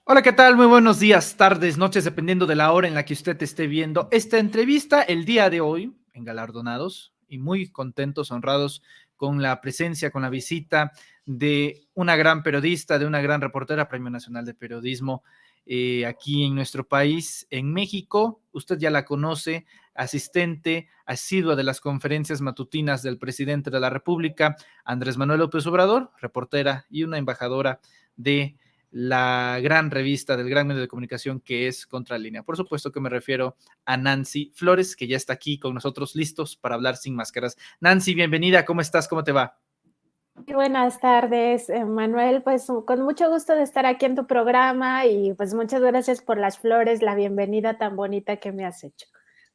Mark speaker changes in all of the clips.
Speaker 1: Hola, ¿qué tal? Muy buenos días, tardes, noches, dependiendo de la hora en la que usted esté viendo esta entrevista el día de hoy en Galardonados y muy contentos, honrados con la presencia, con la visita de una gran periodista, de una gran reportera, Premio Nacional de Periodismo aquí en nuestro país, en México. Usted ya la conoce, asistente asidua de las conferencias matutinas del presidente de la República, Andrés Manuel López Obrador, reportera y una embajadora de la gran revista del gran medio de comunicación que es Contralínea. Por supuesto que me refiero a Nancy Flores, que ya está aquí con nosotros listos para hablar sin máscaras. Nancy, bienvenida, ¿cómo estás? ¿Cómo te va?
Speaker 2: Buenas tardes, Manuel. Pues con mucho gusto de estar aquí en tu programa y pues muchas gracias por las flores, la bienvenida tan bonita que me has hecho.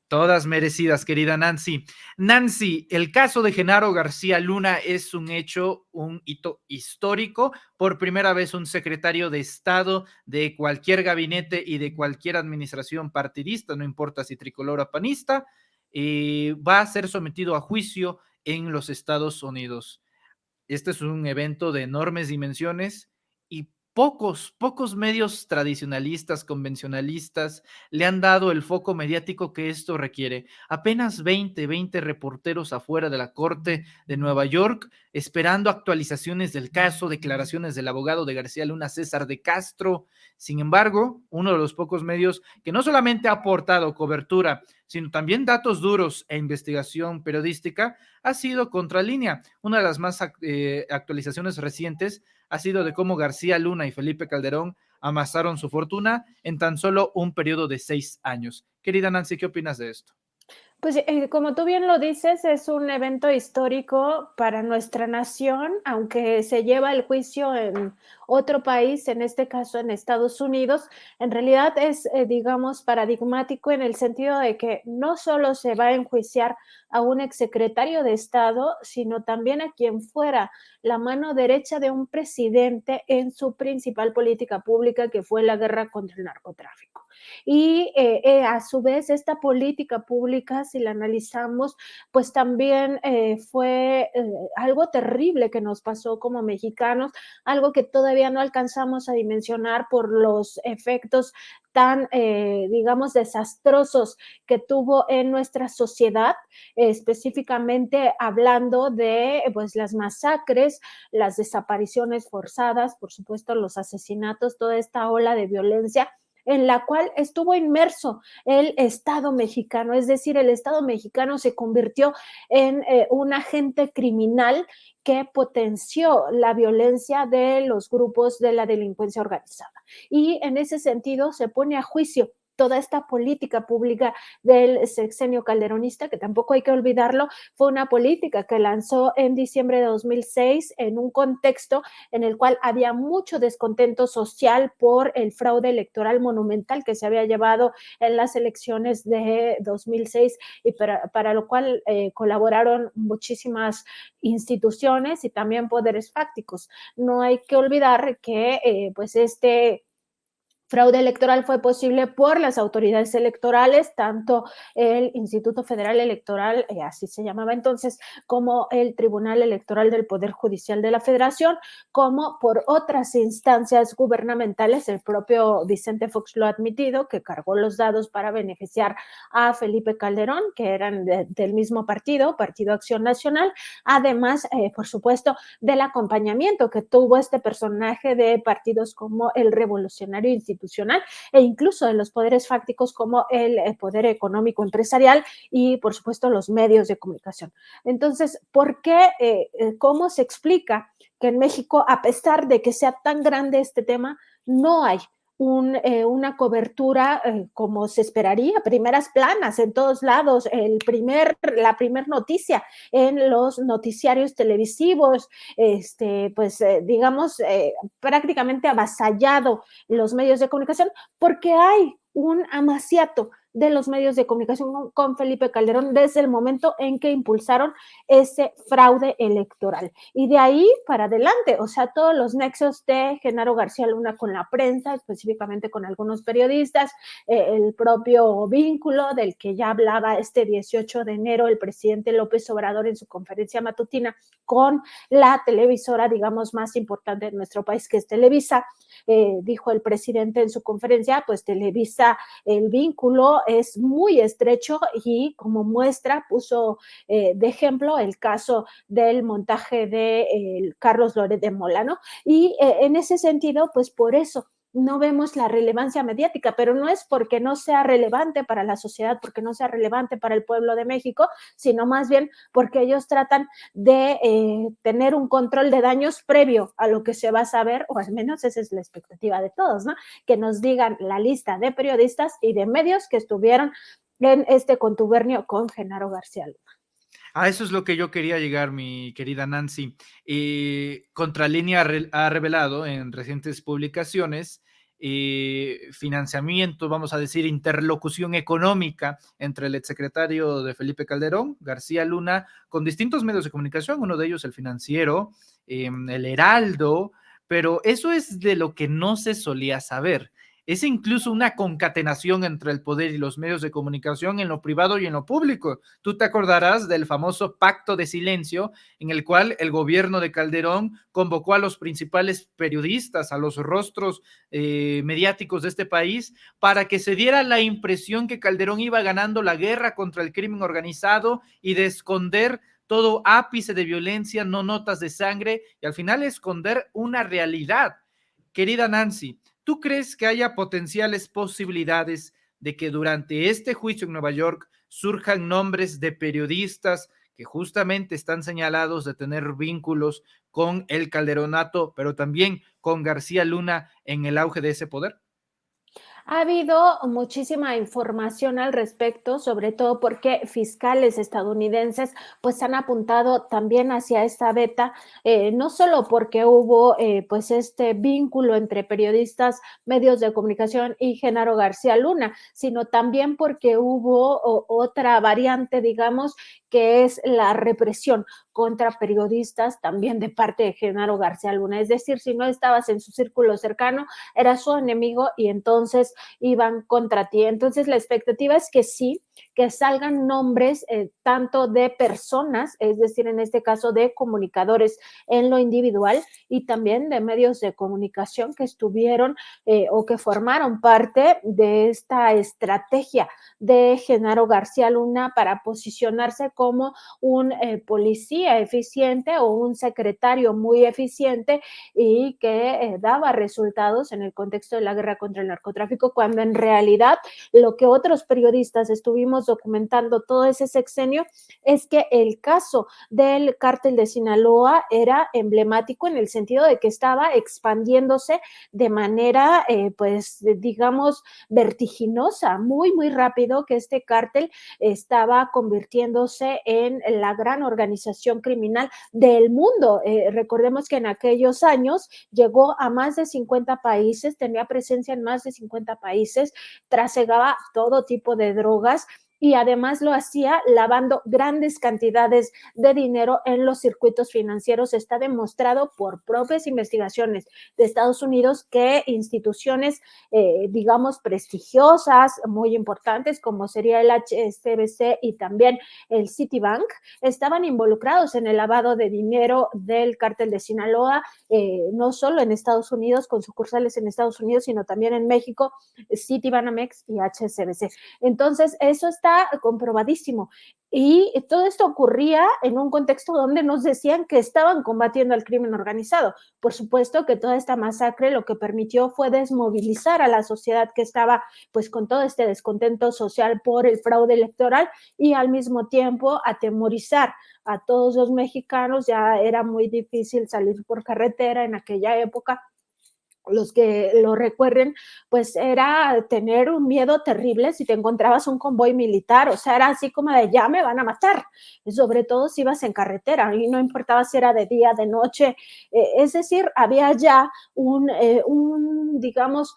Speaker 1: Todas merecidas, querida Nancy. Nancy, el caso de Genaro García Luna es un hecho, un hito histórico. Por primera vez, un secretario de Estado de cualquier gabinete y de cualquier administración partidista, no importa si tricolor o panista, va a ser sometido a juicio en los Estados Unidos. Este es un evento de enormes dimensiones y pocos medios tradicionalistas, convencionalistas, le han dado el foco mediático que esto requiere. Apenas 20 reporteros afuera de la Corte de Nueva York, esperando actualizaciones del caso, declaraciones del abogado de García Luna, César de Castro. Sin embargo, uno de los pocos medios que no solamente ha aportado cobertura, sino también datos duros e investigación periodística, ha sido Contralínea. Una de las más actualizaciones recientes ha sido de cómo García Luna y Felipe Calderón amasaron su fortuna en tan solo un periodo de 6 años. Querida Nancy, ¿qué opinas de esto?
Speaker 2: Pues como tú bien lo dices, es un evento histórico para nuestra nación, aunque se lleva el juicio en otro país, en este caso en Estados Unidos. En realidad es, digamos, paradigmático en el sentido de que no solo se va a enjuiciar a un exsecretario de Estado, sino también a quien fuera la mano derecha de un presidente en su principal política pública, que fue la guerra contra el narcotráfico. Y a su vez, esta política pública, si la analizamos, pues también fue algo terrible que nos pasó como mexicanos, algo que todavía no alcanzamos a dimensionar por los efectos tan, digamos, desastrosos que tuvo en nuestra sociedad, específicamente hablando de pues, las masacres, las desapariciones forzadas, por supuesto, los asesinatos, toda esta ola de violencia en la cual estuvo inmerso el Estado mexicano, es decir, el Estado mexicano se convirtió en un agente criminal que potenció la violencia de los grupos de la delincuencia organizada. Y en ese sentido se pone a juicio toda esta política pública del sexenio calderonista, que tampoco hay que olvidarlo, fue una política que lanzó en diciembre de 2006 en un contexto en el cual había mucho descontento social por el fraude electoral monumental que se había llevado en las elecciones de 2006 y para lo cual colaboraron muchísimas instituciones y también poderes fácticos. No hay que olvidar que pues este fraude electoral fue posible por las autoridades electorales, tanto el Instituto Federal Electoral, así se llamaba entonces, como el Tribunal Electoral del Poder Judicial de la Federación, como por otras instancias gubernamentales. El propio Vicente Fox lo ha admitido, que cargó los dados para beneficiar a Felipe Calderón, que eran del mismo partido, Partido Acción Nacional, además, por supuesto, del acompañamiento que tuvo este personaje de partidos como el Revolucionario Institucional e incluso de los poderes fácticos como el poder económico empresarial y, por supuesto, los medios de comunicación. Entonces, ¿por qué? ¿Cómo se explica que en México, a pesar de que sea tan grande este tema, no hay una cobertura como se esperaría, primeras planas en todos lados, la primer noticia en los noticiarios televisivos, pues digamos, prácticamente avasallado los medios de comunicación, porque hay un amaciato de los medios de comunicación con Felipe Calderón desde el momento en que impulsaron ese fraude electoral. Y de ahí para adelante, o sea, todos los nexos de Genaro García Luna con la prensa, específicamente con algunos periodistas, el propio vínculo del que ya hablaba este 18 de enero el presidente López Obrador en su conferencia matutina con la televisora, digamos, más importante de nuestro país, que es Televisa, dijo el presidente en su conferencia, pues Televisa, el vínculo es muy estrecho y como muestra puso de ejemplo el caso del montaje de Carlos Loret de Mola, ¿no? Y en ese sentido, pues por eso no vemos la relevancia mediática, pero no es porque no sea relevante para la sociedad, porque no sea relevante para el pueblo de México, sino más bien porque ellos tratan de tener un control de daños previo a lo que se va a saber, o al menos esa es la expectativa de todos, ¿no? Que nos digan la lista de periodistas y de medios que estuvieron en este contubernio con Genaro García Luna.
Speaker 1: A eso es lo que yo quería llegar, mi querida Nancy. Contralínea ha revelado en recientes publicaciones financiamiento, vamos a decir, interlocución económica entre el exsecretario de Felipe Calderón, García Luna, con distintos medios de comunicación, uno de ellos el Financiero, el Heraldo, pero eso es de lo que no se solía saber. Es incluso una concatenación entre el poder y los medios de comunicación en lo privado y en lo público. Tú te acordarás del famoso pacto de silencio en el cual el gobierno de Calderón convocó a los principales periodistas, a los rostros mediáticos de este país, para que se diera la impresión que Calderón iba ganando la guerra contra el crimen organizado y de esconder todo ápice de violencia, no notas de sangre y al final esconder una realidad. Querida Nancy, ¿tú crees que haya potenciales posibilidades de que durante este juicio en Nueva York surjan nombres de periodistas que justamente están señalados de tener vínculos con el Calderonato, pero también con García Luna en el auge de ese poder?
Speaker 2: Ha habido muchísima información al respecto, sobre todo porque fiscales estadounidenses pues han apuntado también hacia esta beta, no solo porque hubo pues este vínculo entre periodistas, medios de comunicación y Genaro García Luna, sino también porque hubo otra variante, digamos, que es la represión contra periodistas también de parte de Genaro García Luna. Es decir, si no estabas en su círculo cercano, era su enemigo y entonces iban contra ti. Entonces la expectativa es que sí, que salgan nombres tanto de personas, es decir, en este caso de comunicadores en lo individual y también de medios de comunicación que estuvieron o que formaron parte de esta estrategia de Genaro García Luna para posicionarse como un policía eficiente o un secretario muy eficiente y que daba resultados en el contexto de la guerra contra el narcotráfico, cuando en realidad lo que otros periodistas estuvimos documentando todo ese sexenio es que el caso del cártel de Sinaloa era emblemático en el sentido de que estaba expandiéndose de manera, pues, digamos, vertiginosa, muy, muy rápido, que este cártel estaba convirtiéndose en la gran organización criminal del mundo. Recordemos que en aquellos años llegó a más de 50 países, tenía presencia en más de 50 países, trasegaba todo tipo de drogas y además lo hacía lavando grandes cantidades de dinero en los circuitos financieros. Está demostrado por propias investigaciones de Estados Unidos que instituciones, digamos, prestigiosas, muy importantes, como sería el HSBC y también el Citibank, estaban involucrados en el lavado de dinero del cártel de Sinaloa, no solo en Estados Unidos, con sucursales en Estados Unidos, sino también en México, Citibanamex y HSBC. Entonces, eso está comprobadísimo. Y todo esto ocurría en un contexto donde nos decían que estaban combatiendo al crimen organizado. Por supuesto que toda esta masacre lo que permitió fue desmovilizar a la sociedad que estaba pues con todo este descontento social por el fraude electoral y al mismo tiempo atemorizar a todos los mexicanos. Ya era muy difícil salir por carretera en aquella época. Los que lo recuerden, pues era tener un miedo terrible si te encontrabas un convoy militar, o sea, era así como de ya me van a matar, sobre todo si ibas en carretera y no importaba si era de día, de noche, es decir, había ya un digamos,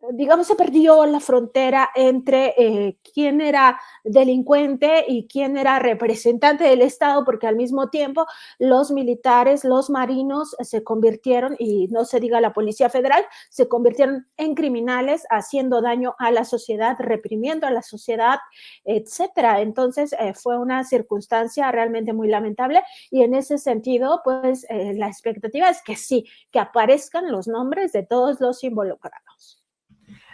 Speaker 2: digamos, se perdió la frontera entre quién era delincuente y quién era representante del Estado, porque al mismo tiempo los militares, los marinos se convirtieron, y no se diga la Policía Federal, se convirtieron en criminales, haciendo daño a la sociedad, reprimiendo a la sociedad, etcétera. Entonces, fue una circunstancia realmente muy lamentable y en ese sentido, pues la expectativa es que sí, que aparezcan los nombres de todos los involucrados.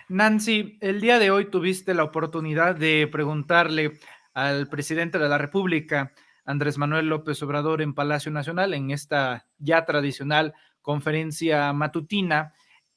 Speaker 1: Nancy, el día de hoy tuviste la oportunidad de preguntarle al presidente de la República, Andrés Manuel López Obrador, en Palacio Nacional, en esta ya tradicional conferencia matutina,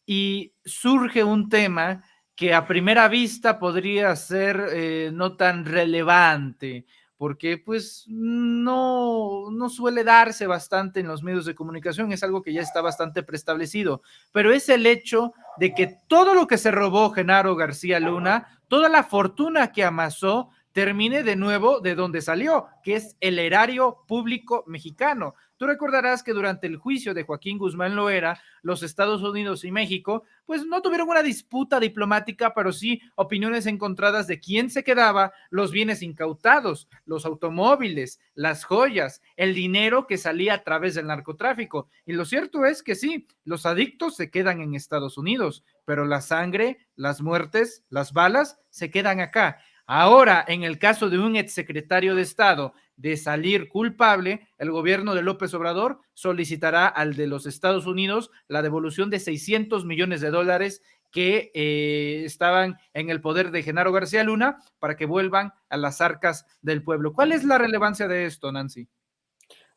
Speaker 1: y surge un tema que a primera vista podría ser no tan relevante, porque pues no suele darse bastante en los medios de comunicación, es algo que ya está bastante preestablecido, pero es el hecho de que todo lo que se robó Genaro García Luna, toda la fortuna que amasó, termine de nuevo de donde salió, que es el erario público mexicano. Tú recordarás que durante el juicio de Joaquín Guzmán Loera, los Estados Unidos y México, pues no tuvieron una disputa diplomática, pero sí opiniones encontradas de quién se quedaba los bienes incautados, los automóviles, las joyas, el dinero que salía a través del narcotráfico. Y lo cierto es que sí, los adictos se quedan en Estados Unidos, pero la sangre, las muertes, las balas se quedan acá. Ahora, en el caso de un exsecretario de Estado de salir culpable, el gobierno de López Obrador solicitará al de los Estados Unidos la devolución de 600 millones de dólares que estaban en el poder de Genaro García Luna para que vuelvan a las arcas del pueblo. ¿Cuál es la relevancia de esto, Nancy?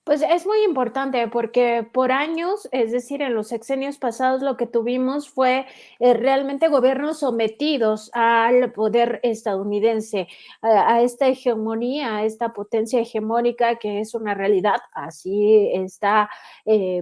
Speaker 2: Pues es muy importante porque por años, es decir, en los sexenios pasados lo que tuvimos fue realmente gobiernos sometidos al poder estadounidense, a esta hegemonía, a esta potencia hegemónica que es una realidad. Así está,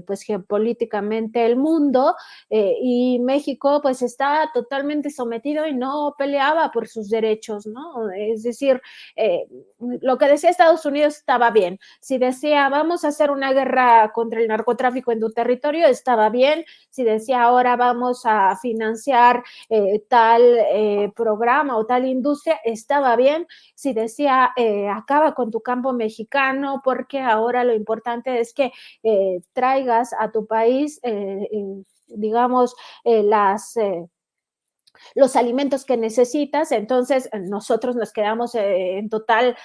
Speaker 2: pues geopolíticamente el mundo, y México pues está totalmente sometido y no peleaba por sus derechos, ¿no? Es decir, eh, lo que decía Estados Unidos estaba bien. Si decía, vamos a hacer una guerra contra el narcotráfico en tu territorio, estaba bien. Si decía, ahora vamos a financiar tal programa o tal industria, estaba bien. Si decía, acaba con tu campo mexicano, porque ahora lo importante es que traigas a tu país, digamos, las los alimentos que necesitas, entonces nosotros nos quedamos en total,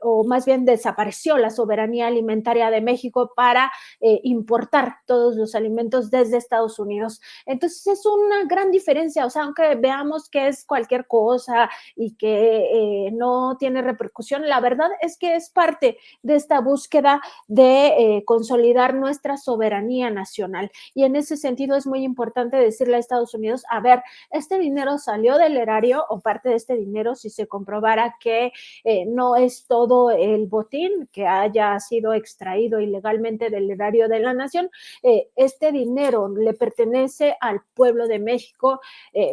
Speaker 2: o más bien desapareció la soberanía alimentaria de México para importar todos los alimentos desde Estados Unidos. Entonces es una gran diferencia, o sea, aunque veamos que es cualquier cosa y que no tiene repercusión, la verdad es que es parte de esta búsqueda de consolidar nuestra soberanía nacional. Y en ese sentido es muy importante decirle a Estados Unidos, a ver, este dinero salió del erario o parte de este dinero, si se comprobara que no es todo el botín que haya sido extraído ilegalmente del erario de la nación, este dinero le pertenece al pueblo de México,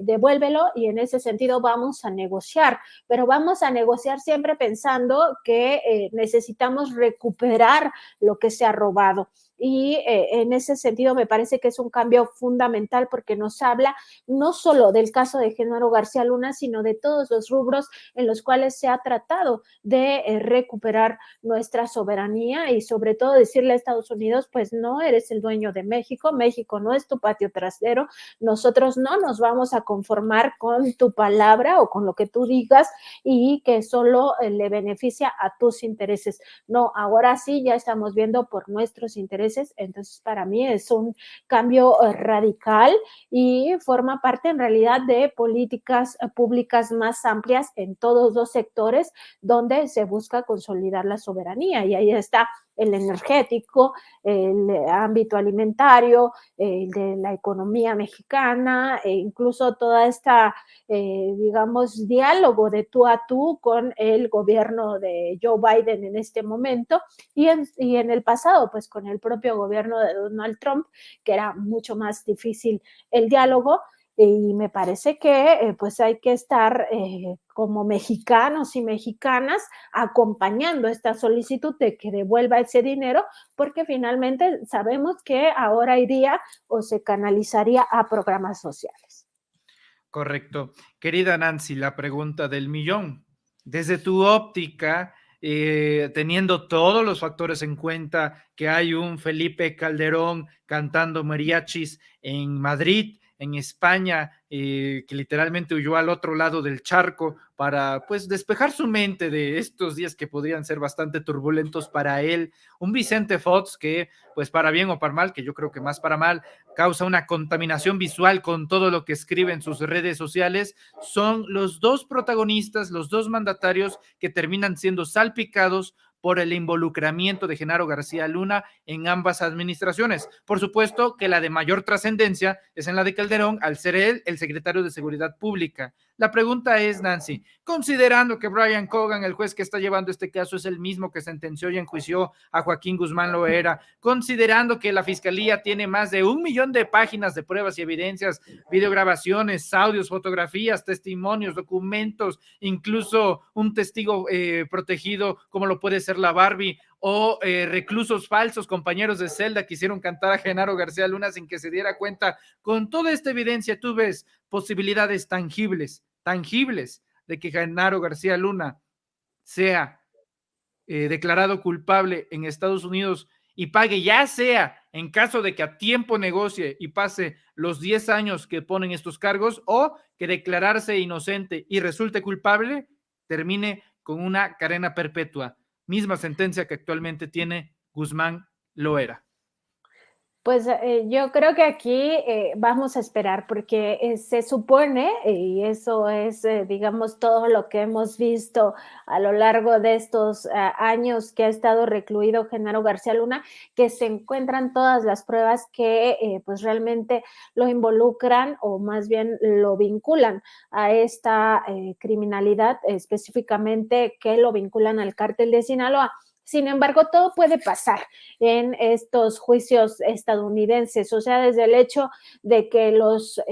Speaker 2: devuélvelo y en ese sentido vamos a negociar, pero vamos a negociar siempre pensando que necesitamos recuperar lo que se ha robado. Y en ese sentido me parece que es un cambio fundamental porque nos habla no solo del caso de Genaro García Luna, sino de todos los rubros en los cuales se ha tratado de recuperar nuestra soberanía y sobre todo decirle a Estados Unidos, pues no eres el dueño de México, México no es tu patio trasero, nosotros no nos vamos a conformar con tu palabra o con lo que tú digas y que solo le beneficia a tus intereses. No, ahora sí ya estamos viendo por nuestros intereses, entonces para mí es un cambio radical y forma parte en realidad de políticas públicas más amplias en todos los sectores donde se busca consolidar la soberanía. Y ahí está el energético, el ámbito alimentario, el de la economía mexicana, e incluso toda esta, digamos, diálogo de tú a tú con el gobierno de Joe Biden en este momento y en el pasado, pues con el propio gobierno de Donald Trump, que era mucho más difícil el diálogo y me parece que pues hay que estar como mexicanos y mexicanas acompañando esta solicitud de que devuelva ese dinero porque finalmente sabemos que ahora iría o se canalizaría a programas sociales.
Speaker 1: Correcto. Querida Nancy, la pregunta del millón. Desde tu óptica, teniendo todos los factores en cuenta, que hay un Felipe Calderón cantando mariachis en Madrid, en España, que literalmente huyó al otro lado del charco para pues despejar su mente de estos días que podrían ser bastante turbulentos para él. Un Vicente Fox que pues para bien o para mal, que yo creo que más para mal, causa una contaminación visual con todo lo que escribe en sus redes sociales, son los dos protagonistas, los dos mandatarios que terminan siendo salpicados por el involucramiento de Genaro García Luna en ambas administraciones. Por supuesto que la de mayor trascendencia es en la de Calderón, al ser él el secretario de Seguridad Pública. La pregunta es, Nancy, considerando que Brian Cogan, el juez que está llevando este caso, es el mismo que sentenció y enjuició a Joaquín Guzmán Loera, considerando que la Fiscalía tiene más de 1 millón de páginas de pruebas y evidencias, videograbaciones, audios, fotografías, testimonios, documentos, incluso un testigo protegido como lo puede ser la Barbie, o reclusos falsos, compañeros de celda que hicieron cantar a Genaro García Luna sin que se diera cuenta. Con toda esta evidencia, tú ves posibilidades tangibles de que Genaro García Luna sea declarado culpable en Estados Unidos y pague, ya sea en caso de que a tiempo negocie y pase los 10 años que ponen estos cargos, o que declararse inocente y resulte culpable, termine con una cadena perpetua, misma sentencia que actualmente tiene Guzmán Loera.
Speaker 2: Pues yo creo que aquí vamos a esperar porque se supone, y eso es, digamos, todo lo que hemos visto a lo largo de estos años que ha estado recluido Genaro García Luna, que se encuentran todas las pruebas que pues realmente lo involucran o más bien lo vinculan a esta criminalidad, específicamente que lo vinculan al cártel de Sinaloa. Sin embargo, todo puede pasar en estos juicios estadounidenses, o sea, desde el hecho de que los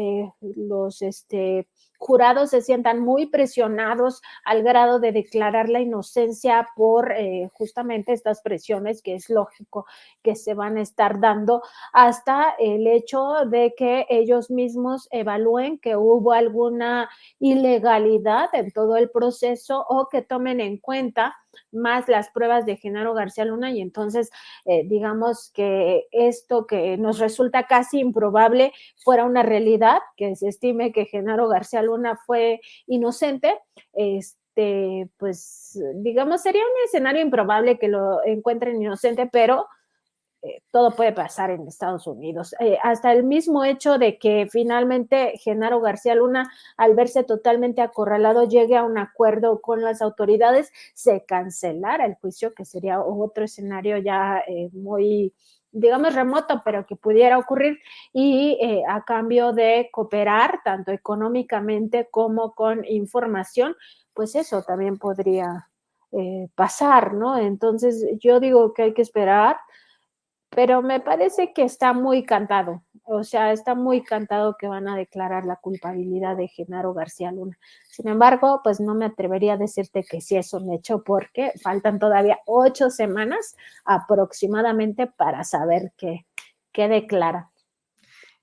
Speaker 2: jurados se sientan muy presionados al grado de declarar la inocencia por justamente estas presiones que es lógico que se van a estar dando, hasta el hecho de que ellos mismos evalúen que hubo alguna ilegalidad en todo el proceso o que tomen en cuenta más las pruebas de Genaro García Luna y entonces digamos que esto que nos resulta casi improbable fuera una realidad, que se estime que Genaro García Luna fue inocente, pues digamos sería un escenario improbable que lo encuentren inocente, pero todo puede pasar en Estados Unidos. Hasta el mismo hecho de que finalmente Genaro García Luna, al verse totalmente acorralado, llegue a un acuerdo con las autoridades, se cancelara el juicio, que sería otro escenario ya muy, digamos, remoto, pero que pudiera ocurrir, y a cambio de cooperar tanto económicamente como con información, pues eso también podría pasar, ¿no? Entonces yo digo que hay que esperar, pero me parece que está muy cantado, o sea, está muy cantado que van a declarar la culpabilidad de Genaro García Luna. Sin embargo, pues no me atrevería a decirte que sí es un hecho porque faltan todavía 8 semanas aproximadamente para saber qué declara.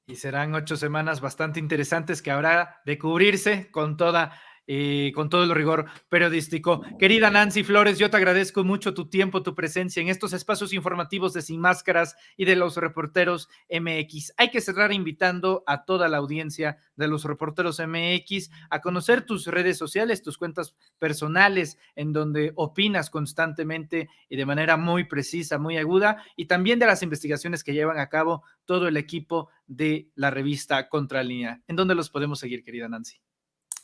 Speaker 1: Y serán 8 semanas bastante interesantes que habrá de cubrirse con todo el rigor periodístico. Querida Nancy Flores, yo te agradezco mucho tu tiempo, tu presencia en estos espacios informativos de Sin Máscaras y de los Reporteros MX. Hay que cerrar invitando a toda la audiencia de los Reporteros MX a conocer tus redes sociales, tus cuentas personales, en donde opinas constantemente y de manera muy precisa, muy aguda, y también de las investigaciones que llevan a cabo todo el equipo de la revista Contralínea. ¿En dónde los podemos seguir, querida Nancy?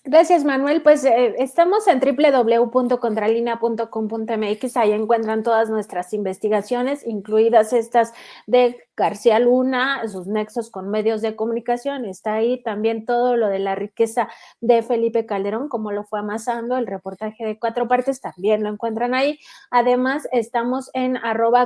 Speaker 2: Gracias, Manuel. Pues estamos en www.contralinea.com.mx. Ahí encuentran todas nuestras investigaciones, incluidas estas de García Luna, sus nexos con medios de comunicación. Está ahí también todo lo de la riqueza de Felipe Calderón, cómo lo fue amasando, el reportaje de 4 partes, también lo encuentran ahí. Además, estamos en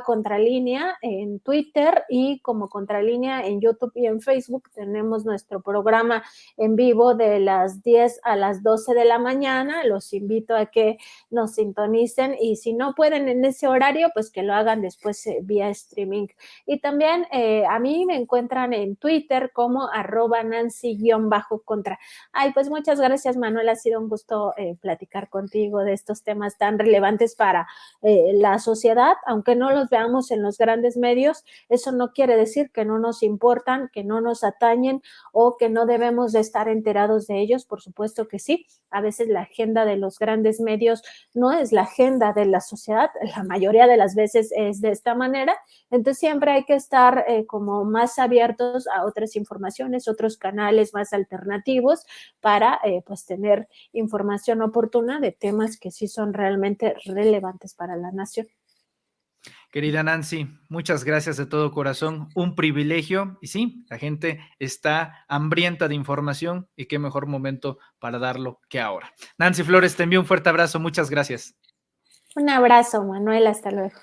Speaker 2: @contralínea en Twitter y como Contralínea en YouTube y en Facebook. Tenemos nuestro programa en vivo de las 10 a las 12 de la mañana. Los invito a que nos sintonicen y si no pueden en ese horario, pues que lo hagan después vía streaming. Y también también a mí me encuentran en Twitter como @Nancy_contra. Ay, pues muchas gracias, Manuel. Ha sido un gusto platicar contigo de estos temas tan relevantes para la sociedad, aunque no los veamos en los grandes medios. Eso no quiere decir que no nos importan, que no nos atañen o que no debemos de estar enterados de ellos. Por supuesto que sí. A veces la agenda de los grandes medios no es la agenda de la sociedad. La mayoría de las veces es de esta manera. Entonces siempre hay que estar como más abiertos a otras informaciones, otros canales más alternativos para pues tener información oportuna de temas que sí son realmente relevantes para la nación.
Speaker 1: Querida Nancy, muchas gracias de todo corazón, un privilegio y sí, la gente está hambrienta de información y qué mejor momento para darlo que ahora. Nancy Flores, te envío un fuerte abrazo, muchas gracias.
Speaker 2: Un abrazo, Manuel, hasta luego.